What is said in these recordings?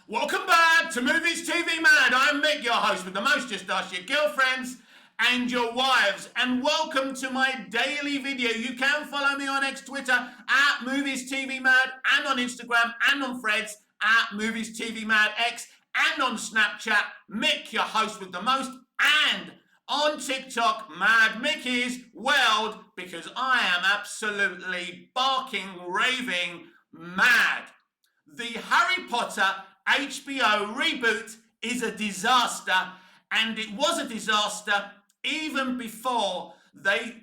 Welcome back to Movies TV Mad. I'm Mick, your host with the most. Just ask your girlfriends and your wives. And welcome to my daily video. You can follow me on X, Twitter at Movies TV Mad, and on Instagram and on Threads at Movies TV Mad X, and on Snapchat, Mick, your host with the most, and on TikTok, Mad Mickey's World, because I am absolutely barking, raving mad. The Harry Potter HBO reboot is a disaster, and it was a disaster even before they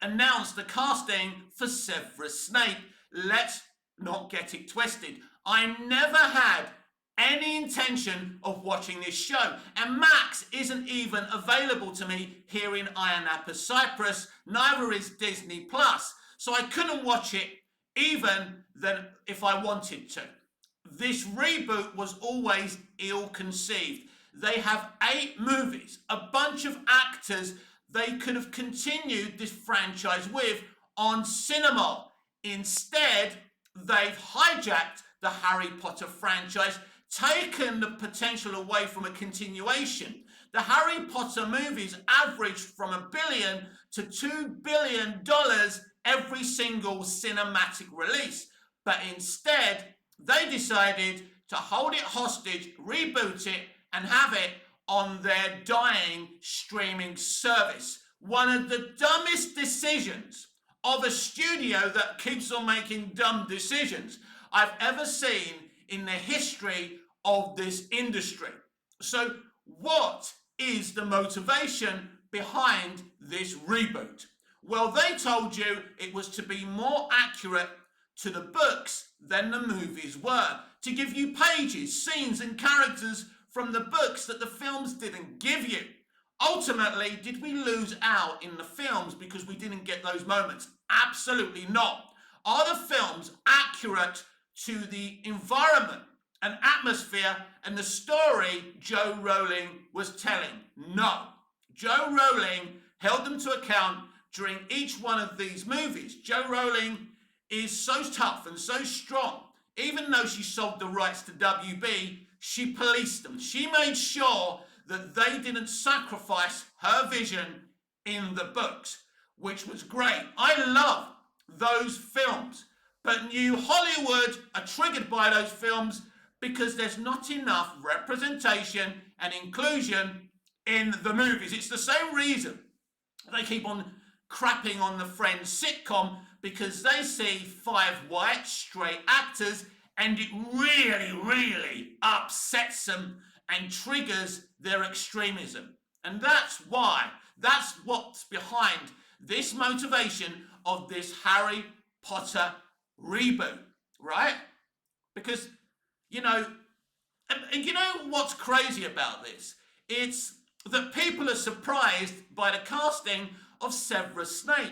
announced the casting for Severus Snape. Let's not get it twisted. I never had any intention of watching this show, and Max isn't even available to me here in Ayia Napa, Cyprus. Neither is Disney Plus, so I couldn't watch it even then if I wanted to. This reboot was always ill-conceived. They have 8 movies, a bunch of actors they could have continued this franchise with on cinema. Instead, they've hijacked the Harry Potter franchise, taken the potential away from a continuation. The Harry Potter movies averaged from $1 billion to $2 billion every single cinematic release, but instead they decided to hold it hostage, reboot it, and have it on their dying streaming service. One of the dumbest decisions of a studio that keeps on making dumb decisions I've ever seen in the history of this industry. So what is the motivation behind this reboot? Well, they told you it was to be more accurate to the books than the movies were, to give you pages, scenes and characters from the books that the films didn't give you. Ultimately, did we lose out in the films because we didn't get those moments? Absolutely not. Are the films accurate to the environment and atmosphere and the story Joe Rowling was telling? No. Joe Rowling held them to account during each one of these movies. Joe Rowling is so tough and so strong. Even though she sold the rights to WB, she policed them. She made sure that they didn't sacrifice her vision in the books, which was great. I love those films, but New Hollywood are triggered by those films because there's not enough representation and inclusion in the movies. It's the same reason they keep on crapping on the Friends sitcom, because they see 5 white straight actors and it really upsets them and triggers their extremism. And that's what's behind this motivation of this Harry Potter reboot, right? Because, and you know what's crazy about this? It's that people are surprised by the casting of Severus Snape.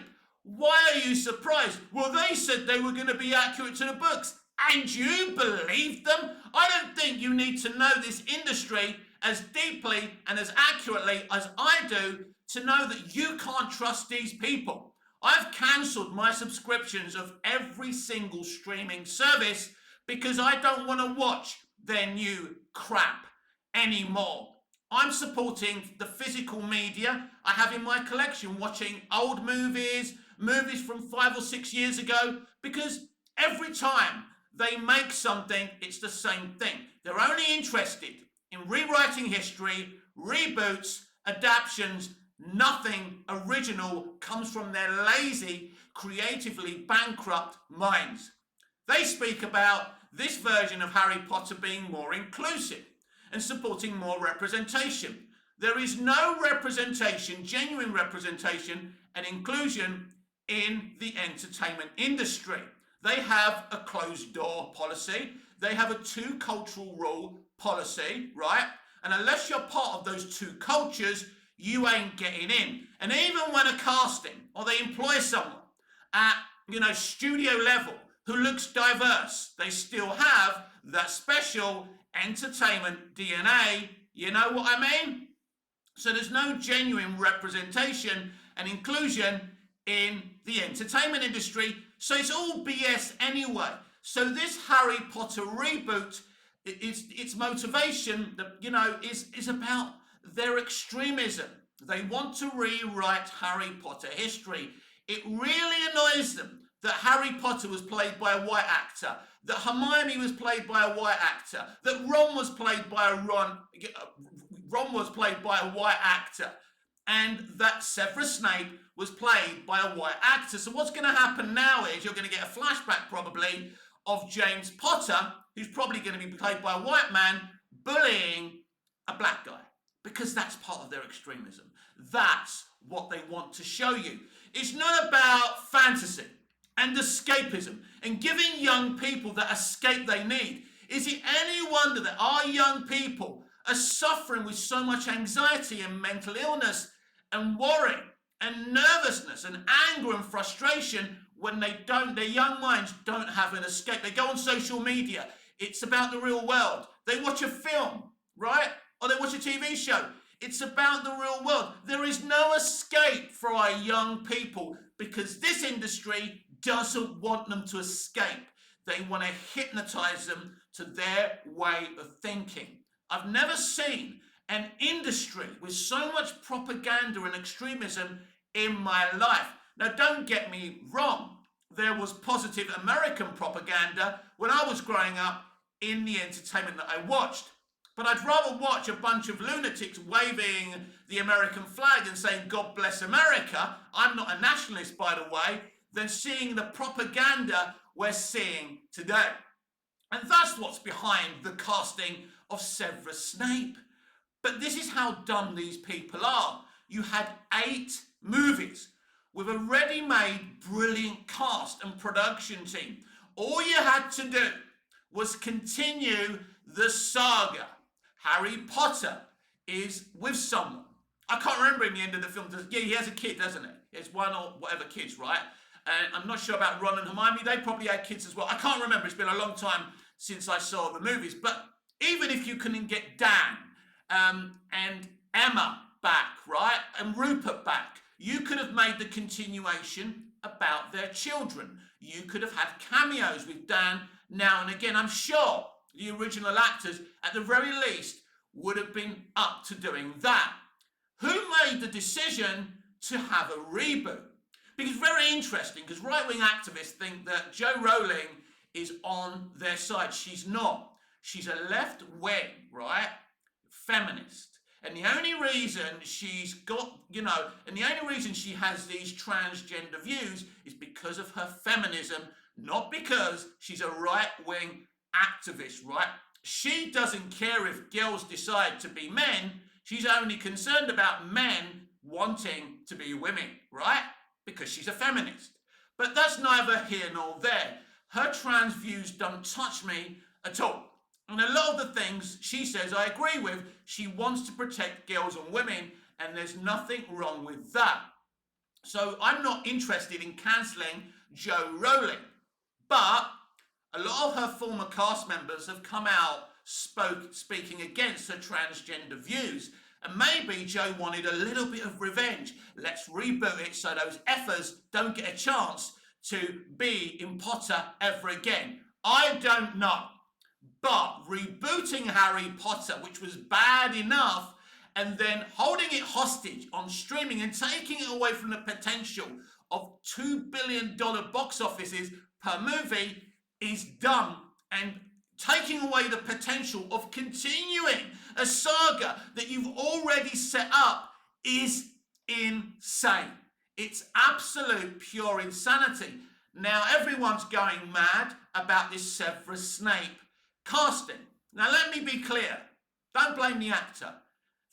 Why are you surprised? Well, they said they were going to be accurate to the books, and you believed them? I don't think you need to know this industry as deeply and as accurately as I do to know that you can't trust these people. I've cancelled my subscriptions of every single streaming service because I don't want to watch their new crap anymore. I'm supporting the physical media I have in my collection, watching old movies from 5 or 6 years ago, because every time they make something, it's the same thing. They're only interested in rewriting history, reboots, adaptions. Nothing original comes from their lazy, creatively bankrupt minds. They speak about this version of Harry Potter being more inclusive and supporting more representation. There is no representation, genuine representation and inclusion in the entertainment industry. They have a closed door policy. They have a 2 cultural rule policy, right? And unless you're part of those 2 cultures, you ain't getting in. And even when a casting or they employ someone at, studio level who looks diverse, they still have that special entertainment DNA. You know what I mean? So there's no genuine representation and inclusion in the entertainment industry. So it's all BS anyway. So this Harry Potter reboot Its motivation, is about their extremism. They want to rewrite Harry Potter history. It really annoys them that Harry Potter was played by a white actor, that Hermione was played by a white actor, that Ron was played by a white actor, and that Severus Snape was played by a white actor. So what's going to happen now is you're going to get a flashback probably of James Potter, who's probably going to be played by a white man, bullying a black guy, because that's part of their extremism. That's what they want to show you. It's not about fantasy and escapism and giving young people that escape they need. Is it any wonder that our young people are suffering with so much anxiety and mental illness and worry and nervousness and anger and frustration when their young minds don't have an escape? They go on social media. It's about the real world. They watch a film, right? Or they watch a TV show. It's about the real world. There is no escape for our young people because this industry doesn't want them to escape. They want to hypnotize them to their way of thinking. I've never seen an industry with so much propaganda and extremism in my life. Now, don't get me wrong. There was positive American propaganda when I was growing up in the entertainment that I watched. But I'd rather watch a bunch of lunatics waving the American flag and saying, God bless America, I'm not a nationalist, by the way, than seeing the propaganda we're seeing today. And that's what's behind the casting of Severus Snape. But this is how dumb these people are. You had 8 movies with a ready-made, brilliant cast and production team. All you had to do was continue the saga. Harry Potter is with someone. I can't remember in the end of the film. Yeah, he has a kid, doesn't he? He has one or whatever kids, right? And I'm not sure about Ron and Hermione. They probably had kids as well. I can't remember. It's been a long time since I saw the movies. But even if you can get Dan and Emma back, right? And Rupert back, you could have made the continuation about their children. You could have had cameos with Dan now and again. I'm sure the original actors, at the very least, would have been up to doing that. Who made the decision to have a reboot? Because very interesting, because right-wing activists think that Jo Rowling is on their side. She's not. She's a left-wing, right, feminist. And the only reason she's got, and the only reason she has these transgender views is because of her feminism, not because she's a right-wing activist, right? She doesn't care if girls decide to be men. She's only concerned about men wanting to be women, right? Because she's a feminist. But that's neither here nor there. Her trans views don't touch me at all. And a lot of the things she says I agree with. She wants to protect girls and women, and there's nothing wrong with that. So I'm not interested in cancelling Jo Rowling. But a lot of her former cast members have come out speaking against her transgender views. And maybe Jo wanted a little bit of revenge. Let's reboot it so those effers don't get a chance to be in Potter ever again. I don't know. But rebooting Harry Potter, which was bad enough, and then holding it hostage on streaming and taking it away from the potential of $2 billion box offices per movie is dumb, and taking away the potential of continuing a saga that you've already set up is insane. It's absolute pure insanity. Now everyone's going mad about this Severus Snape casting. Now let me be clear. Don't blame the actor.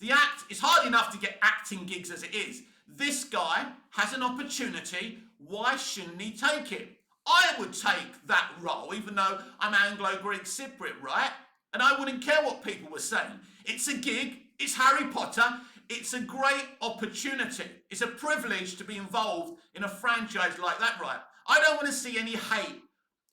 It's hard enough to get acting gigs as it is. This guy has an opportunity. Why shouldn't he take it? I would take that role, even though I'm Anglo-Greek Cypriot, right? And I wouldn't care what people were saying. It's a gig. It's Harry Potter. It's a great opportunity. It's a privilege to be involved in a franchise like that, right? I don't want to see any hate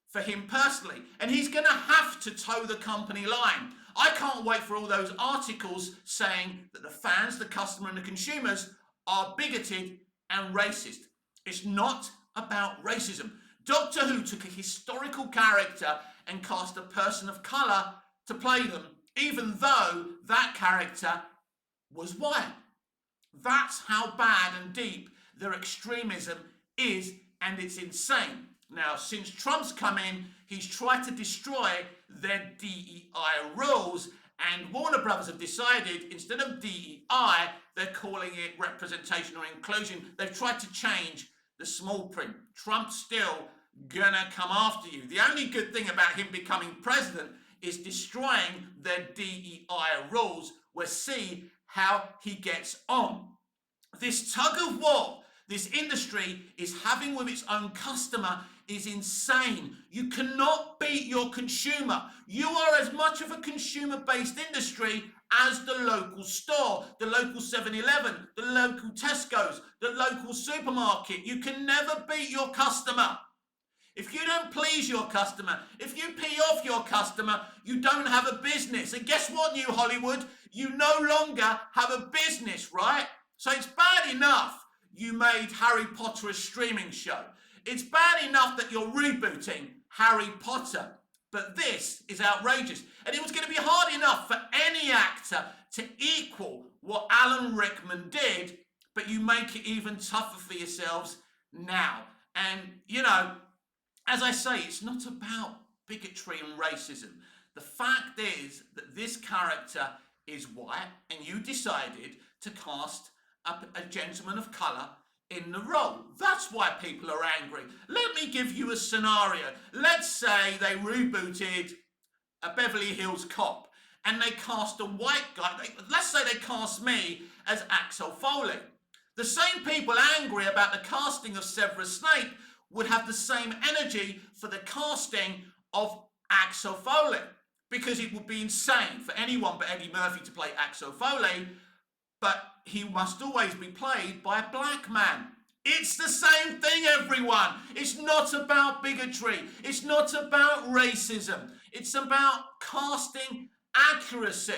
for him personally. And he's going to have to toe the company line. I can't wait for all those articles saying that the fans, the customer, and the consumers are bigoted and racist. It's not about racism. Doctor Who took a historical character and cast a person of colour to play them, even though that character was white. That's how bad and deep their extremism is, and it's insane. Now, since Trump's come in, he's tried to destroy their DEI rules, and Warner Brothers have decided instead of DEI, they're calling it representation or inclusion. They've tried to change the small print. Trump's still gonna come after you. The only good thing about him becoming president is destroying their DEI rules. We'll see how he gets on. This tug of war this industry is having with its own customer is insane. You cannot beat your consumer. You are as much of a consumer-based industry as the local store, the local 7-Eleven, the local Tesco's, the local supermarket. You can never beat your customer. If you don't please your customer, if you pee off your customer, you don't have a business. And guess what, New Hollywood? You no longer have a business, right? So it's bad enough you made Harry Potter a streaming show. It's bad enough that you're rebooting Harry Potter. But this is outrageous. And it was going to be hard enough for any actor to equal what Alan Rickman did, but you make it even tougher for yourselves now. And, you know, as I say, it's not about bigotry and racism. The fact is that this character is white, and you decided to cast a gentleman of colour in the role. That's why people are angry. Let me give you a scenario. Let's say they rebooted a Beverly Hills Cop and they cast a white guy. Let's say they cast me as Axel Foley. The same people angry about the casting of Severus Snape would have the same energy for the casting of Axel Foley, because it would be insane for anyone but Eddie Murphy to play Axel Foley, but he must always be played by a black man. It's the same thing, everyone. It's not about bigotry. It's not about racism. It's about casting accuracy.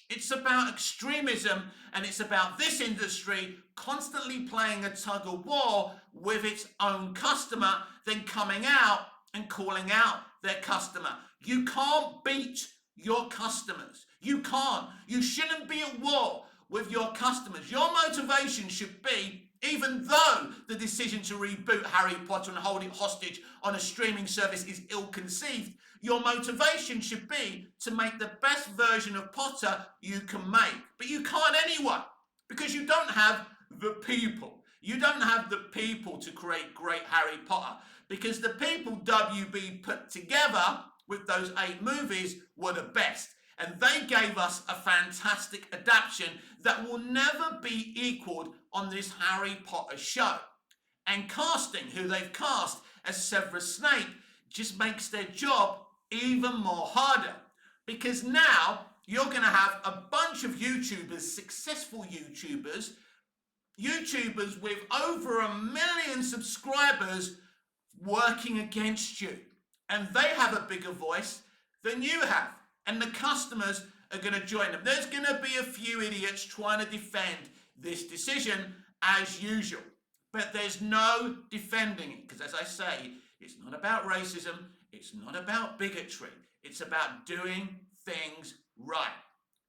It's about extremism, and it's about this industry constantly playing a tug of war with its own customer, then coming out and calling out their customer. You can't beat your customers. You can't. You shouldn't be at war with your customers. Your motivation should be, even though the decision to reboot Harry Potter and hold it hostage on a streaming service is ill-conceived, your motivation should be to make the best version of Potter you can make. But you can't anyway, because you don't have the people. You don't have the people to create great Harry Potter, because the people WB put together with those 8 movies were the best. And they gave us a fantastic adaptation that will never be equaled on this Harry Potter show. And casting who they've cast as Severus Snape just makes their job even more harder. Because now you're going to have a bunch of YouTubers, successful YouTubers with over 1 million subscribers working against you. And they have a bigger voice than you have. And the customers are going to join them. There's going to be a few idiots trying to defend this decision as usual. But there's no defending it. Because as I say, it's not about racism. It's not about bigotry. It's about doing things right.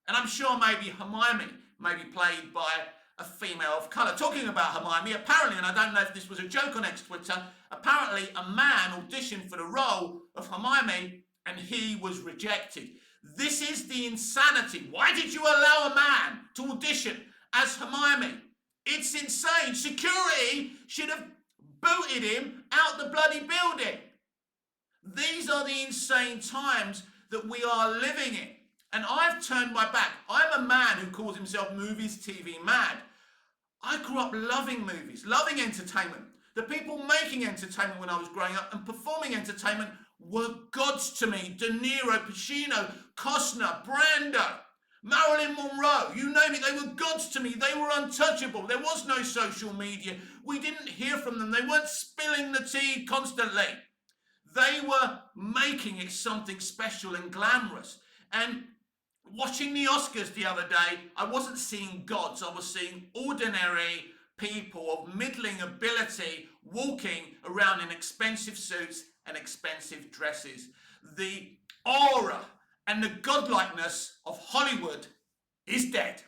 And I'm sure maybe Hermione may be played by a female of colour. Talking about Hermione, apparently, and I don't know if this was a joke on X-Twitter, apparently a man auditioned for the role of Hermione and he was rejected. This is the insanity. Why did you allow a man to audition as Hermione? It's insane. Security should have booted him out the bloody building. These are the insane times that we are living in. And I've turned my back. I'm a man who calls himself movies TV mad. I grew up loving movies, loving entertainment. The people making entertainment when I was growing up and performing entertainment were gods to me. De Niro, Pacino, Costner, Brando, Marilyn Monroe, you name it, they were gods to me. They were untouchable. There was no social media. We didn't hear from them. They weren't spilling the tea constantly. They were making it something special and glamorous. And watching the Oscars the other day, I wasn't seeing gods. I was seeing ordinary people of middling ability walking around in expensive suits and expensive dresses. The aura and the godlikeness of Hollywood is dead.